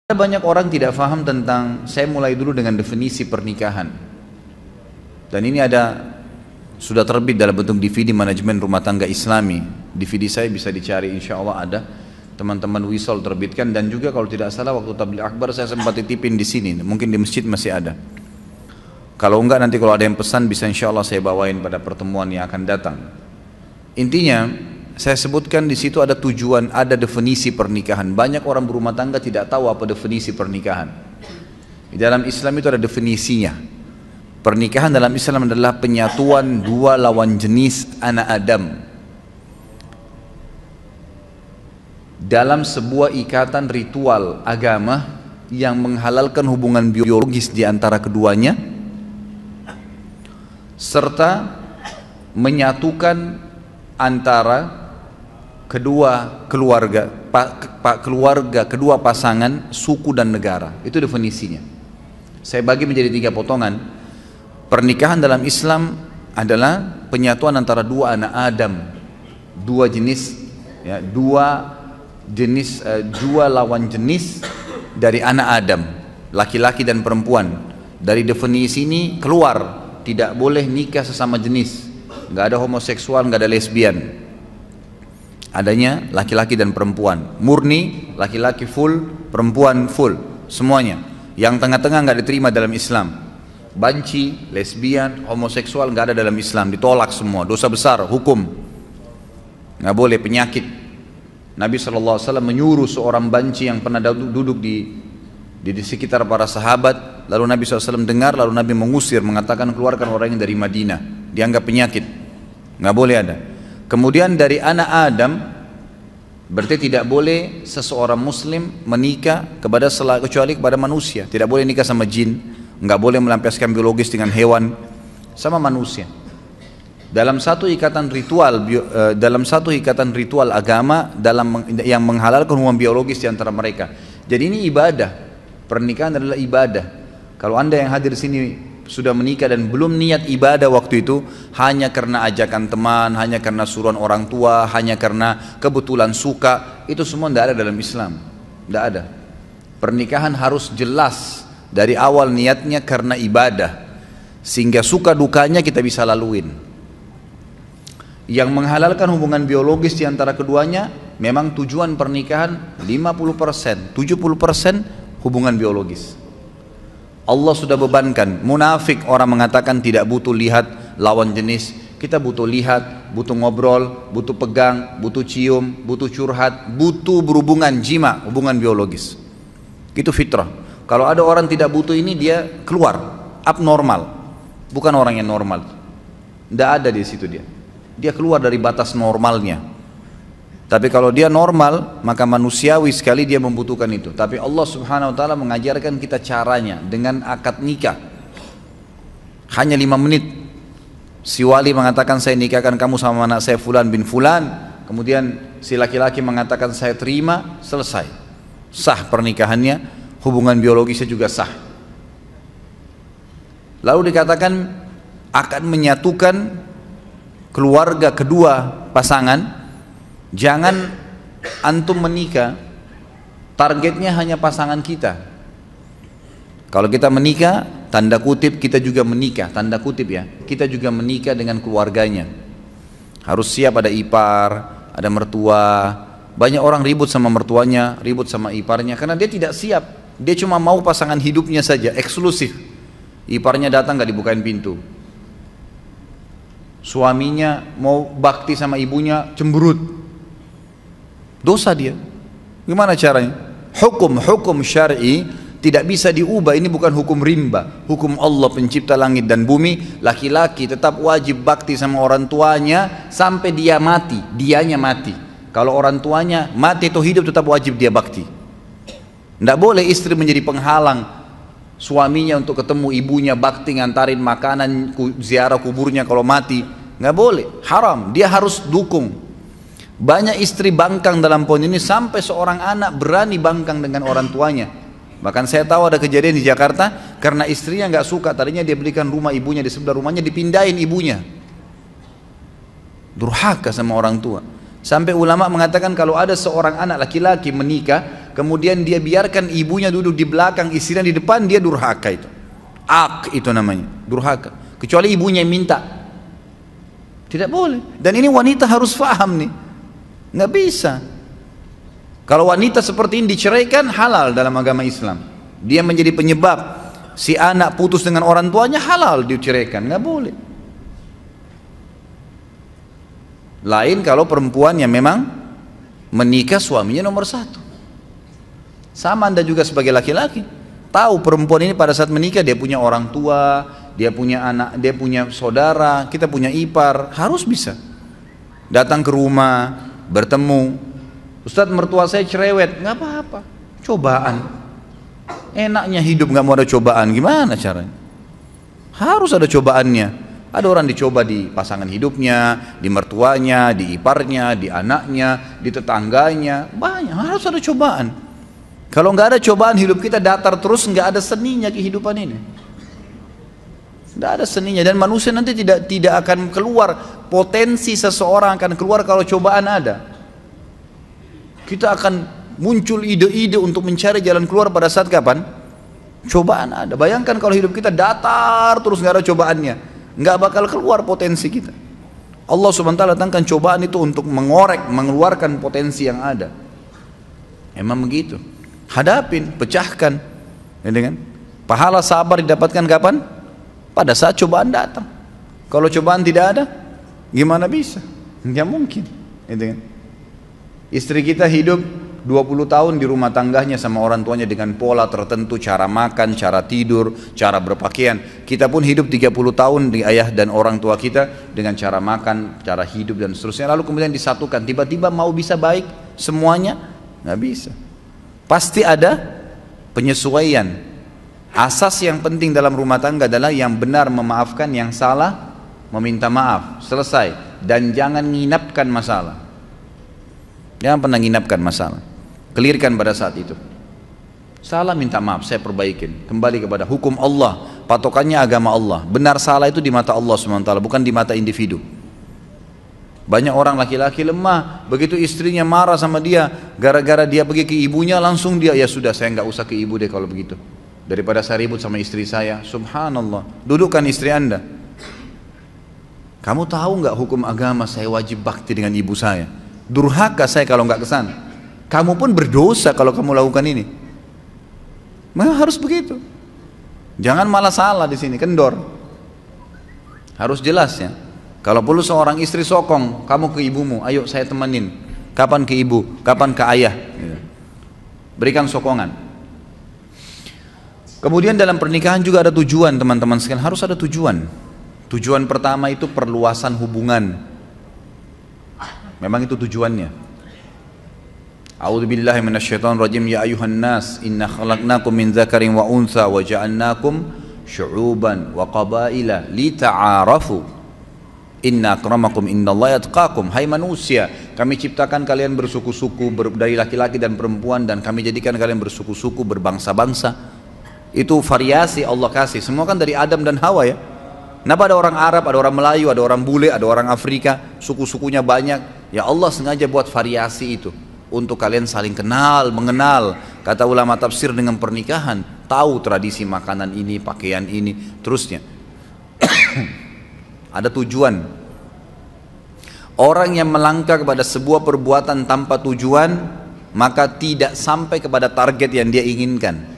Ada banyak orang tidak paham tentang, saya mulai dulu dengan definisi pernikahan. Dan ini sudah terbit dalam bentuk DVD manajemen rumah tangga Islami. DVD saya bisa dicari, insya Allah ada. Teman-teman Wisol terbitkan, dan juga kalau tidak salah waktu tabligh akbar saya sempat titipin di sini. Mungkin di masjid masih ada. Kalau enggak nanti kalau ada yang pesan bisa insya Allah saya bawain pada pertemuan yang akan datang. Intinya saya sebutkan di situ ada tujuan, ada definisi pernikahan. Banyak orang berumah tangga tidak tahu apa definisi pernikahan. Di dalam Islam itu ada definisinya. Pernikahan dalam Islam adalah penyatuan dua lawan jenis anak Adam dalam sebuah ikatan ritual agama yang menghalalkan hubungan biologis di antara keduanya, serta menyatukan antara kedua keluarga, kedua pasangan, suku dan negara. Itu definisinya. Saya bagi menjadi 3 potongan. Pernikahan dalam Islam adalah penyatuan antara dua anak Adam, dua jenis, ya, dua lawan jenis dari anak Adam, laki-laki dan perempuan. Dari definisi ini keluar tidak boleh nikah sesama jenis, nggak ada homoseksual, nggak ada lesbian. Adanya laki-laki dan perempuan, murni, laki-laki full, perempuan full, semuanya. Yang tengah-tengah nggak diterima dalam Islam. Banci, lesbian, homoseksual nggak ada dalam Islam, ditolak semua, dosa besar, hukum. Nggak boleh, penyakit. Nabi SAW menyuruh seorang banci yang pernah duduk di sekitar para sahabat, lalu Nabi SAW dengar, lalu Nabi mengusir, mengatakan keluarkan orang yang dari Madinah, dianggap penyakit, nggak boleh ada. Kemudian dari anak Adam, berarti tidak boleh seseorang muslim menikah kecuali kepada manusia. Tidak boleh nikah sama jin, nggak boleh melampiaskan biologis dengan hewan, sama manusia. Dalam satu ikatan ritual agama yang menghalalkan hubungan biologis di antara mereka. Jadi ini ibadah. Pernikahan adalah ibadah. Kalau Anda yang hadir di sini sudah menikah dan belum niat ibadah waktu itu, hanya karena ajakan teman, hanya karena suruhan orang tua, hanya karena kebetulan suka, itu semua tidak ada dalam Islam. Tidak ada. Pernikahan harus jelas dari awal niatnya karena ibadah, sehingga suka dukanya kita bisa laluin. Yang menghalalkan hubungan biologis di antara keduanya, memang tujuan pernikahan 50%, 70% hubungan biologis. Allah sudah bebankan. Munafik orang mengatakan tidak butuh lihat lawan jenis. Kita butuh lihat, butuh ngobrol, butuh pegang, butuh cium, butuh curhat, butuh berhubungan jima, hubungan biologis. Itu fitrah. Kalau ada orang tidak butuh ini, dia keluar, abnormal, bukan orang yang normal. Tidak ada di situ dia keluar dari batas normalnya. Tapi kalau dia normal, maka manusiawi sekali dia membutuhkan itu. Tapi Allah Subhanahu wa ta'ala mengajarkan kita caranya dengan akad nikah. Hanya 5 menit. Si wali mengatakan saya nikahkan kamu sama anak saya Fulan bin Fulan. Kemudian si laki-laki mengatakan saya terima, selesai. Sah pernikahannya, hubungan biologisnya juga sah. Lalu dikatakan akan menyatukan keluarga kedua pasangan. Jangan antum menikah targetnya hanya pasangan kita. Kalau kita menikah, tanda kutip kita juga menikah, tanda kutip ya, kita juga menikah dengan keluarganya. Harus siap, ada ipar, ada mertua. Banyak orang ribut sama mertuanya, ribut sama iparnya karena dia tidak siap. Dia cuma mau pasangan hidupnya saja, eksklusif. Iparnya datang gak dibukain pintu. Suaminya mau bakti sama ibunya, cemberut. Dosa dia. Gimana caranya? Hukum syar'i tidak bisa diubah. Ini bukan hukum rimba. Hukum Allah pencipta langit dan bumi. Laki-laki tetap wajib bakti sama orang tuanya sampai dia mati. Dianya mati. Kalau orang tuanya mati atau hidup tetap wajib dia bakti. Tidak boleh istri menjadi penghalang suaminya untuk ketemu ibunya, bakti, ngantarin makanan, ziarah kuburnya kalau mati. Nggak boleh. Haram. Dia harus dukung. Banyak istri bangkang dalam poin ini sampai seorang anak berani bangkang dengan orang tuanya. Bahkan saya tahu ada kejadian di Jakarta karena istrinya nggak suka, tadinya dia belikan rumah ibunya di sebelah rumahnya, dipindahin ibunya. Durhaka sama orang tua. Sampai ulama mengatakan kalau ada seorang anak laki-laki menikah, kemudian dia biarkan ibunya duduk di belakang, istrinya di depan, dia durhaka itu. Itu namanya, durhaka. Kecuali ibunya yang minta. Tidak boleh. Dan ini wanita harus paham nih. Nggak bisa. Kalau wanita seperti ini diceraikan, halal dalam agama Islam. Dia menjadi penyebab si anak putus dengan orang tuanya, halal diceraikan, nggak boleh. Lain kalau perempuan yang memang menikah suaminya nomor satu. Sama Anda juga sebagai laki-laki, tahu perempuan ini pada saat menikah dia punya orang tua, dia punya anak, dia punya saudara, kita punya ipar, harus bisa datang ke rumah, bertemu. Ustadz, mertua saya cerewet, nggak apa-apa, cobaan. Enaknya hidup nggak mau ada cobaan, gimana caranya? Harus ada cobaannya. Ada orang dicoba di pasangan hidupnya, di mertuanya, di iparnya, di anaknya, di tetangganya, banyak, harus ada cobaan. Kalau nggak ada cobaan, hidup kita datar terus, nggak ada seninya kehidupan ini. Nggak ada seninya, dan manusia nanti tidak akan keluar, potensi seseorang akan keluar kalau cobaan ada. Kita akan muncul ide-ide untuk mencari jalan keluar pada saat kapan? Cobaan ada. Bayangkan kalau hidup kita datar terus nggak ada cobaannya, nggak bakal keluar potensi kita. Allah SWT datangkan cobaan itu untuk mengorek, mengeluarkan potensi yang ada. Emang begitu. Hadapin, pecahkan. Ya, kan? Pahala sabar didapatkan kapan? Pada saat cobaan datang. Kalau cobaan tidak ada, gimana bisa? Nggak mungkin. Ya, kan? Istri kita hidup 20 tahun di rumah tangganya sama orang tuanya dengan pola tertentu, cara makan, cara tidur, cara berpakaian. Kita pun hidup 30 tahun di ayah dan orang tua kita dengan cara makan, cara hidup dan seterusnya. Lalu kemudian disatukan, tiba-tiba mau bisa baik semuanya? Nggak bisa. Pasti ada penyesuaian. Asas yang penting dalam rumah tangga adalah yang benar memaafkan, yang salah meminta maaf. Selesai. Dan jangan nginapkan masalah. Jangan pernah nginapkan masalah. Clearkan pada saat itu. Salah minta maaf, saya perbaikin. Kembali kepada hukum Allah, patokannya agama Allah. Benar salah itu di mata Allah SWT, bukan di mata individu. Banyak orang laki-laki lemah, begitu istrinya marah sama dia, gara-gara dia pergi ke ibunya, langsung dia, ya sudah saya nggak usah ke ibu deh kalau begitu. Daripada saya ribut sama istri saya. Subhanallah. Dudukkan istri Anda. Kamu tahu nggak hukum agama saya wajib bakti dengan ibu saya? Durhaka saya kalau nggak kesana. Kamu pun berdosa kalau kamu lakukan ini. Memang harus begitu. Jangan malah salah di sini, kendor. Harus jelas ya. Kalau perlu seorang istri sokong, kamu ke ibumu, ayo saya temenin. Kapan ke ibu, kapan ke ayah. Berikan sokongan. Kemudian dalam pernikahan juga ada tujuan, teman-teman sekalian, harus ada tujuan. Tujuan pertama itu perluasan hubungan. Memang itu tujuannya. A'udzubillahi minasyaitonir rajim. Ya ayuhan nas, inna khalaqnakum min dzakarin wa untha wa ja'alnakum syu'uban wa qabaila lita'arafu. Inna akramakum innallaha yatqakum. Hai manusia, kami ciptakan kalian bersuku-suku dari laki-laki dan perempuan, dan kami jadikan kalian bersuku-suku, berbangsa-bangsa. Itu variasi Allah kasih. Semua kan dari Adam dan Hawa ya. Kenapa ada orang Arab, ada orang Melayu, ada orang bule, ada orang Afrika, suku-sukunya banyak. Ya Allah sengaja buat variasi itu untuk kalian saling kenal, mengenal. Kata ulama tafsir, dengan pernikahan tahu tradisi makanan ini, pakaian ini, terusnya. Ada tujuan. Orang yang melangkah kepada sebuah perbuatan tanpa tujuan, maka tidak sampai kepada target yang dia inginkan.